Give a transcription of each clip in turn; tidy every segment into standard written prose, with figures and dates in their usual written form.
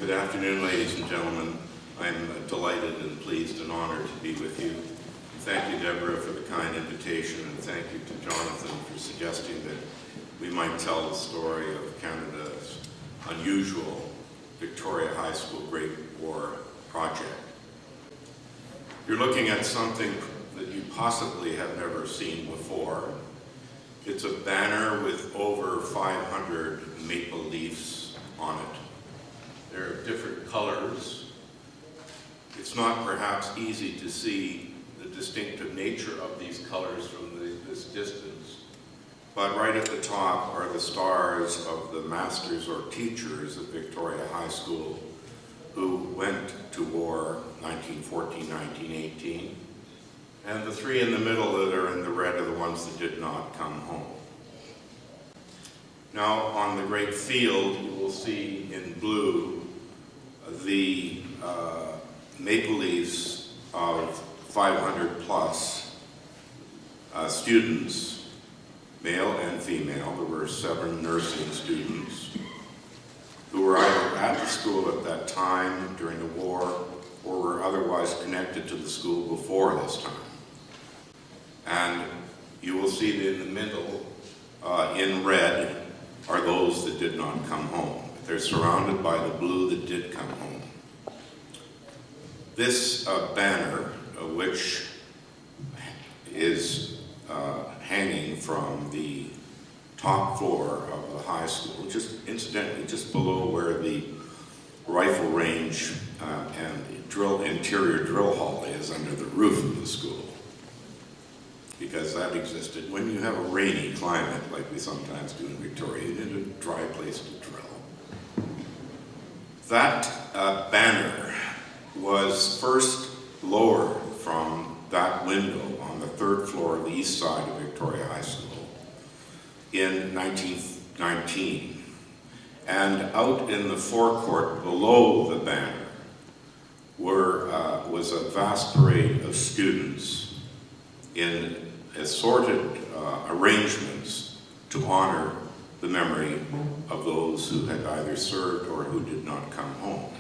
Good afternoon, ladies and gentlemen. I'm delighted and pleased and honored to be with you. Thank you, Deborah, for the kind invitation, and thank you to Jonathan for suggesting that we might tell the story of Canada's unusual Victoria High School Great War project. You're looking at something that you possibly have never seen before. It's a banner with over 500 maple leaves on it. There are different colors. It's not perhaps easy to see the distinctive nature of these colors from this distance, but right at the top are the stars of the masters or teachers of Victoria High School who went to war 1914, 1918, and the three in the middle that are in the red are the ones that did not come home. Now on the great field you will see in blue the maple leaves of 500 plus students, male and female. There were 7 nursing students who were either at the school at that time during the war or were otherwise connected to the school before this time. And you will see that in the middle, in red, are those that did not come home. They're surrounded by the blue that did come home. This banner, which is hanging from the top floor of the high school, just incidentally just below where the rifle range and interior drill hall is under the roof of the school, because that existed. When you have a rainy climate like we sometimes do in Victoria, you need a dry place to drill. That banner was first lowered from that window on the 3rd floor of the east side of Victoria High School in 1919. And out in the forecourt below the banner was a vast parade of students in assorted arrangements to honor the memory of those who had either served or who did not come home.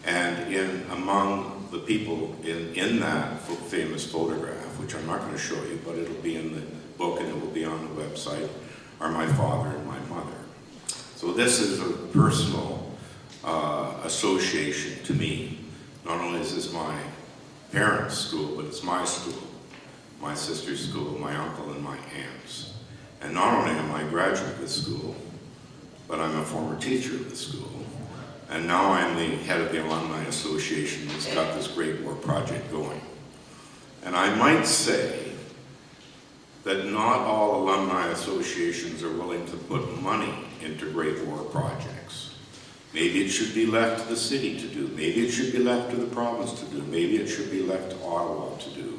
And among the people in that famous photograph, which I'm not going to show you, but it'll be in the book and it will be on the website, are my father and my mother. So this is a personal association to me. Not only is this my parents' school, but it's my school, my sister's school, my uncle and my aunts. And not only am I a graduate of this school, but I'm a former teacher of the school. And now I'm the head of the Alumni Association that's got this Great War project going. And I might say that not all alumni associations are willing to put money into Great War projects. Maybe it should be left to the city to do. Maybe it should be left to the province to do. Maybe it should be left to Ottawa to do.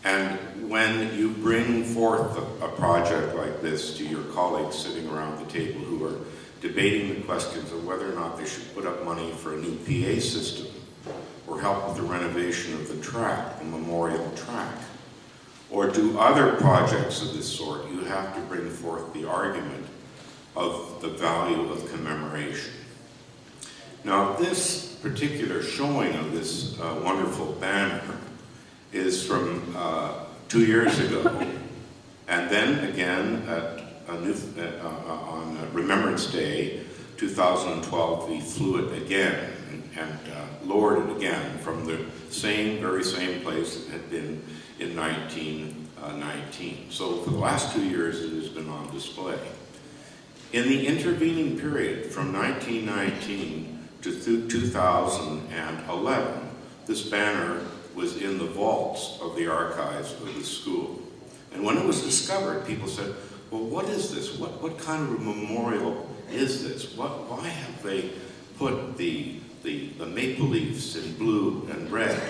And when you bring forth a project like this to your colleagues sitting around the table who are debating the questions of whether or not they should put up money for a new PA system or help with the renovation of the track, the memorial track, or do other projects of this sort, you have to bring forth the argument of the value of commemoration. Now, this particular showing of this wonderful banner is from 2 years ago, and then again on Remembrance Day 2012 we flew it again and lowered it again from the very same place it had been in 1919. So for the last 2 years it has been on display. In the intervening period from 1919 to 2011, this banner was in the vaults of the archives of the school. And when it was discovered, people said, well, what is this? What kind of a memorial is this? Why have they put the maple leaves in blue and red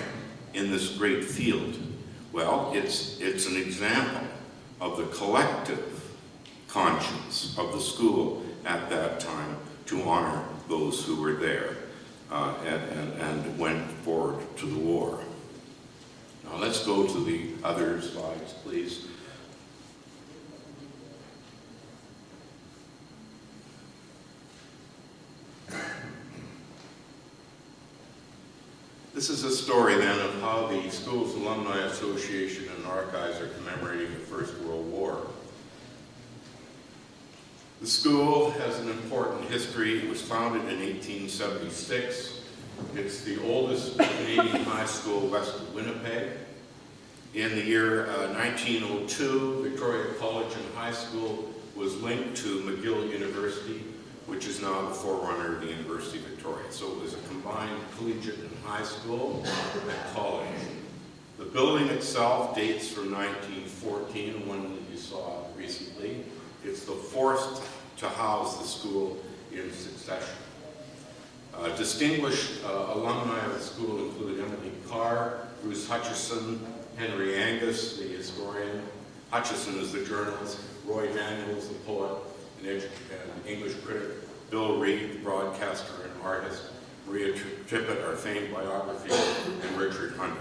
in this great field? Well, it's an example of the collective conscience of the school at that time to honor those who were there and went forward to the war. Now let's go to the other slides, please. This is a story then of how the school's Alumni Association and Archives are commemorating the First World War. The school has an important history. It was founded in 1876. It's the oldest Canadian high school west of Winnipeg. In the year 1902, Victoria College and High School was linked to McGill University, which is now the forerunner of the University of Victoria. So it was a combined collegiate and high school and college. The building itself dates from 1914, one that you saw recently. It's the fourth to house the school in succession. Distinguished alumni of the school include Emily Carr, Bruce Hutchison, Henry Angus, the historian. Hutchison is the journalist. Roy Daniels, the poet and English critic. Bill Reed, the broadcaster and artist. Maria Tippett, our famed biography, and Richard Hunt,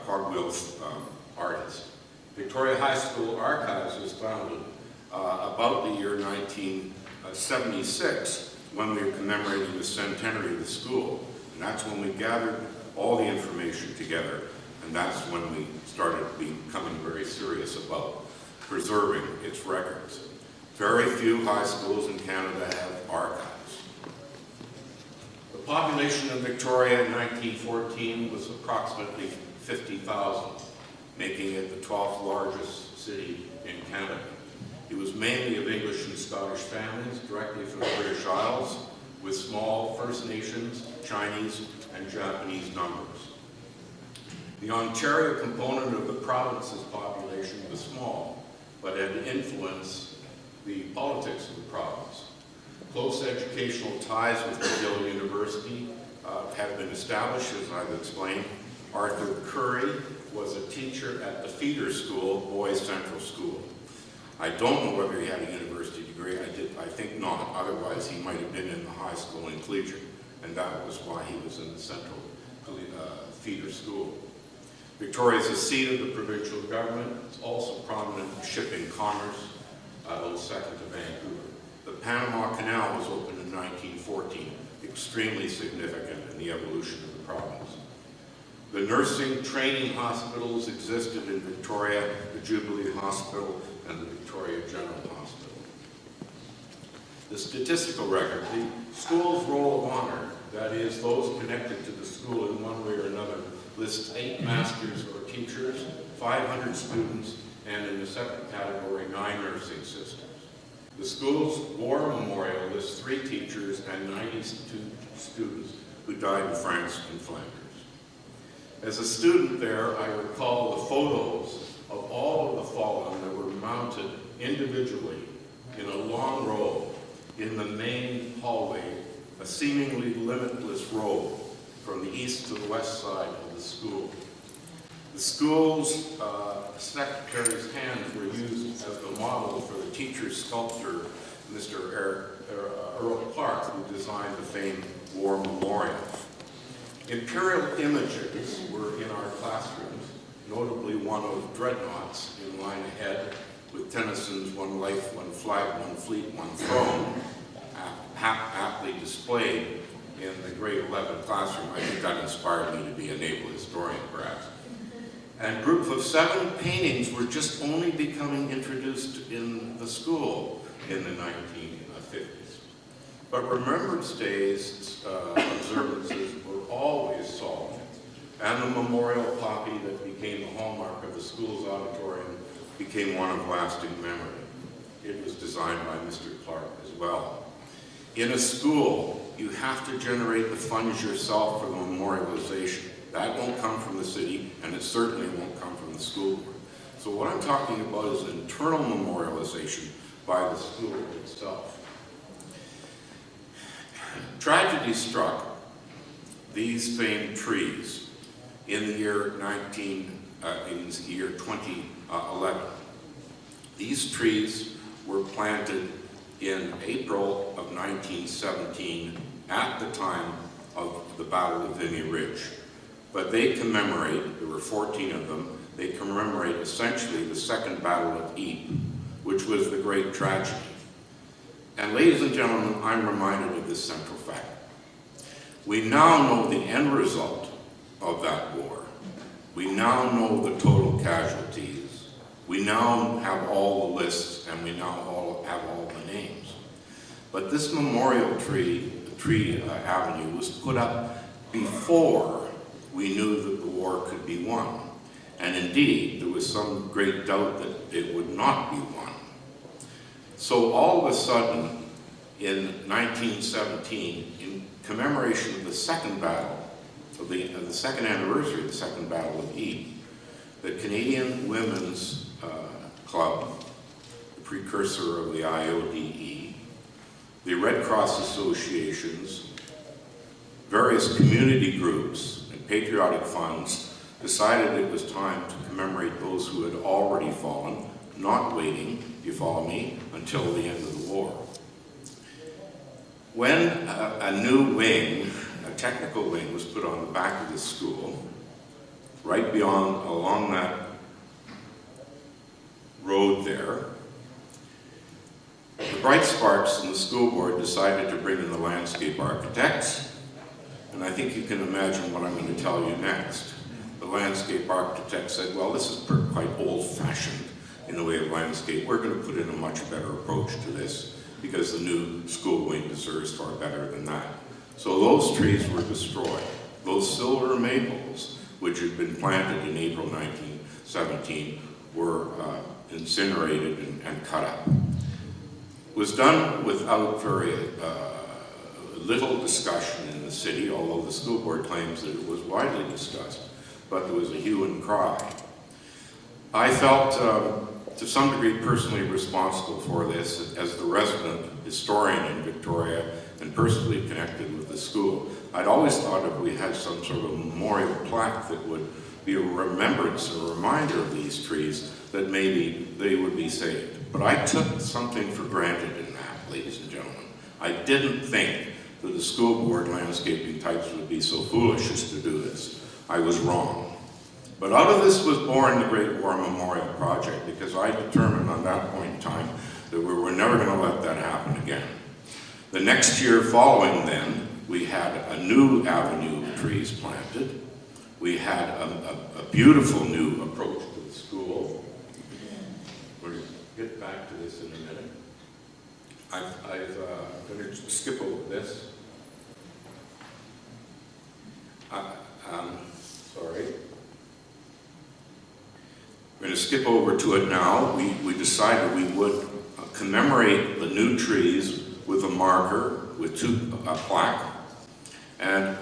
Cogwheel's artist. Victoria High School Archives was founded about the year 1976 when we were commemorating the centenary of the school. And that's when we gathered all the information together, and that's when we started becoming very serious about preserving its records. Very few high schools in Canada have archives. The population of Victoria in 1914 was approximately 50,000, making it the 12th largest city in Canada. It was mainly of English and Scottish families directly from the British Isles, with small First Nations, Chinese, and Japanese numbers. The Ontario component of the province's population was small, but had influenced the politics of the province. Close educational ties with McGill University have been established, as I've explained. Arthur Curry was a teacher at the feeder school, Boys Central School. I don't know whether he had a university degree. I think not. Otherwise, he might have been in the high school and collegiate, and that was why he was in the central feeder school. Victoria is the seat of the provincial government. It's also prominent in shipping commerce, a little second to Vancouver. The Panama Canal was opened in 1914, extremely significant in the evolution of the province. The nursing training hospitals existed in Victoria, the Jubilee Hospital and the Victoria General Hospital. The statistical record, the school's roll of honor, that is, those connected to the school in one way or another, lists 8 masters or teachers, 500 students, and in the second category, 9 nursing sisters. The school's war memorial lists 3 teachers and 92 students who died in France and Flanders. As a student there, I recall the photos of all of the fallen that were mounted individually in a long row in the main hallway, a seemingly limitless row from the east to the west side of the school. The school's secretary's hands were used as the model for the teacher's sculptor, Mr. Earl Clark, who designed the famed War Memorial. Imperial images were in our classrooms, notably one of dreadnoughts in line ahead, with Tennyson's "One life, one flag, one fleet, one throne," aptly displayed in the grade 11 classroom. I think that inspired me to be a naval historian, perhaps. And a group of 7 paintings were just only becoming introduced in the school in the 1950s. But Remembrance Days observances were always solemn, and the memorial poppy that became the hallmark of the school's auditorium became one of lasting memory. It was designed by Mr. Clark as well. In a school, you have to generate the funds yourself for the memorialization. That won't come from the city, and it certainly won't come from the school board. So what I'm talking about is internal memorialization by the school itself. Tragedy struck these famed trees in the year 2011. These trees were planted in April of 1917 at the time of the Battle of Vimy Ridge. But they commemorate, there were 14 of them, they commemorate essentially the Second Battle of Ypres, which was the great tragedy. And ladies and gentlemen, I'm reminded of this central fact. We now know the end result of that war. We now know the total casualties. We now have all the lists, and we now have all the names. But this memorial tree avenue was put up before we knew that the war could be won. And indeed, there was some great doubt that it would not be won. So all of a sudden, in 1917, in commemoration of the second battle, of the second anniversary of the Second Battle of Ypres, the Canadian Women's Club, the precursor of the IODE, the Red Cross associations, various community groups, and patriotic funds decided it was time to commemorate those who had already fallen, not waiting, you follow me, until the end of the war. When a new wing, a technical wing, was put on the back of the school, right along that road there, the Bright Sparks and the school board decided to bring in the landscape architects, and I think you can imagine what I'm going to tell you next. The landscape architect said, well, this is quite old-fashioned in the way of landscape. We're going to put in a much better approach to this because the new school wing deserves far better than that. So those trees were destroyed. Those silver maples, which had been planted in April 1917, were incinerated and cut up. It was done without very little discussion in the city, although the school board claims that it was widely discussed, but there was a hue and cry. I felt, to some degree, personally responsible for this as the resident historian in Victoria and personally connected with the school. I'd always thought if we had some sort of memorial plaque that would be a remembrance, a reminder of these trees, that maybe they would be saved. But I took something for granted in that, ladies and gentlemen. I didn't think that the school board landscaping types would be so foolish as to do this. I was wrong. But out of this was born the Great War Memorial Project, because I determined on that point in time that we were never going to let that happen again. The next year following then, we had a new avenue of trees planted. We had a beautiful new approach to the school. We're going to get back to this in a minute. I'm going to skip over this. Sorry. We're going to skip over to it now. We decided we would commemorate the new trees with a marker, with a plaque. And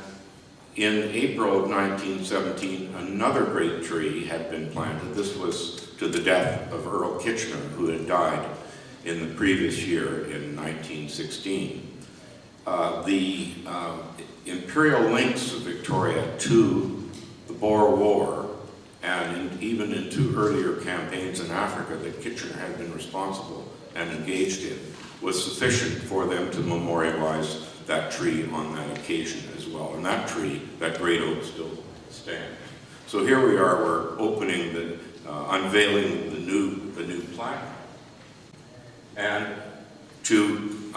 in April of 1917, another great tree had been planted. This was to the death of Earl Kitchener, who had died in the previous year in 1916. The imperial links of Victoria to the Boer War, and even into earlier campaigns in Africa that Kitchener had been responsible and engaged in, was sufficient for them to memorialize that tree on that occasion as well. And that tree, that great oak, still stands. So here we are, we're opening unveiling the new plaque. And to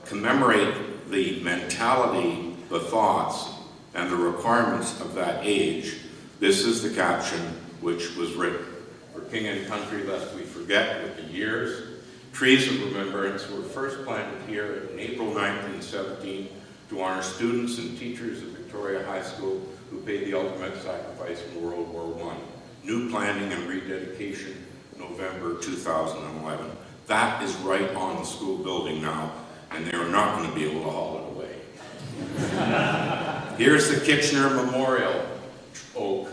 commemorate the mentality, the thoughts, and the requirements of that age, this is the caption which was written. For king and country, lest we forget with the years, trees of remembrance were first planted here in April 1917 to honor students and teachers of Victoria High School who paid the ultimate sacrifice in World War I. New planting and rededication, November 2011. That is right on the school building now, and they're not going to be able to haul it away. Here's the Kitchener Memorial Oak.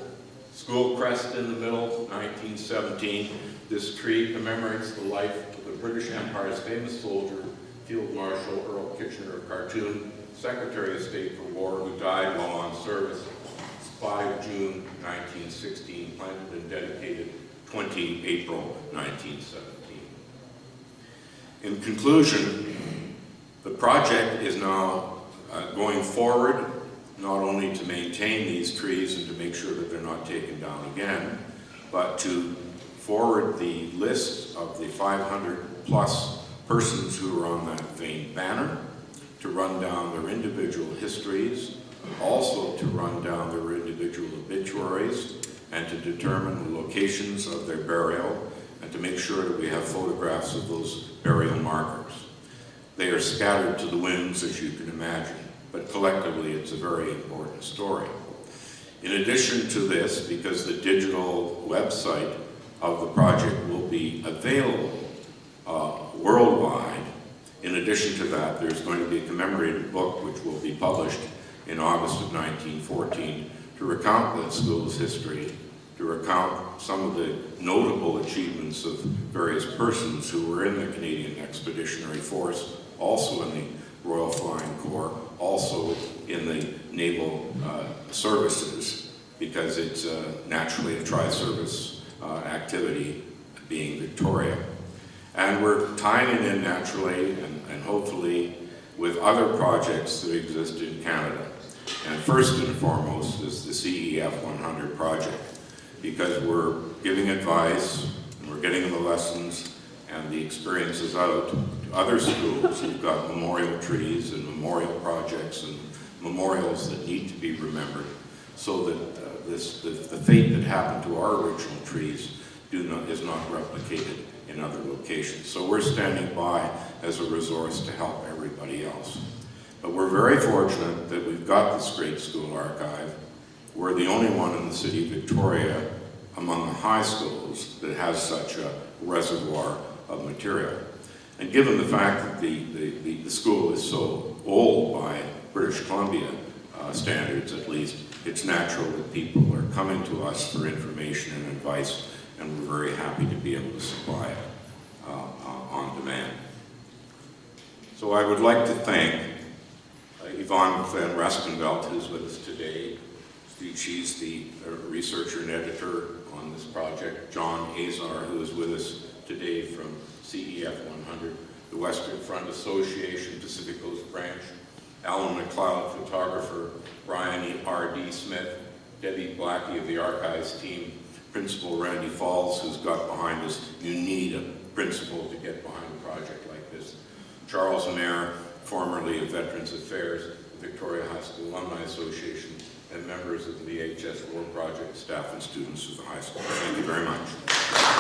School crest in the middle, 1917. This tree commemorates the life of the British Empire's famous soldier, Field Marshal Earl Kitchener, cartoon Secretary of State for War, who died while on service 5 June 1916, planted and dedicated 20 April 1917. In conclusion, the project is now going forward, not only to maintain these trees and to make sure that they're not taken down again, but to forward the list of the 500 plus persons who are on that famed banner, to run down their individual histories also to run down their individual obituaries and to determine the locations of their burial and to make sure that we have photographs of those burial markers. They are scattered to the winds, as you can imagine, but collectively it's a very important story. In addition to this, because the digital website of the project will be available worldwide, in addition to that, there's going to be a commemorative book which will be published in August of 1914 to recount the school's history, to recount some of the notable achievements of various persons who were in the Canadian Expeditionary Force, also in the Royal Flying Corps, also in the Naval Services, because it's naturally a tri-service activity, being Victoria. And we're tying it in naturally and hopefully with other projects that exist in Canada. And first and foremost is the CEF 100 project, because we're giving advice and we're getting the lessons and the experiences out to other schools who've got memorial trees and memorial projects and memorials that need to be remembered, so that the fate that happened to our original trees is not replicated in other locations. So we're standing by as a resource to help everybody else. But we're very fortunate that we've got this great school archive. We're the only one in the city of Victoria among the high schools that has such a reservoir of material. And given the fact that the school is so old by British Columbia standards at least, it's natural that people are coming to us for information and advice, and we're very happy to be able to supply it on demand. So I would like to thank Yvonne Van Restenveld, who's with us today. She's the researcher and editor on this project. John Azar, who is with us today from CEF 100, the Western Front Association, Pacific Coast Branch, Alan McLeod, photographer, Brian R.D. Smith, Debbie Blackie of the archives team, Principal Randy Falls, who's got behind us. You need a principal to get behind a project like this. Charles Mayer, formerly of Veterans Affairs, the Victoria High School Alumni Association, and members of the VHS War Project, staff and students of the high school. Thank you very much.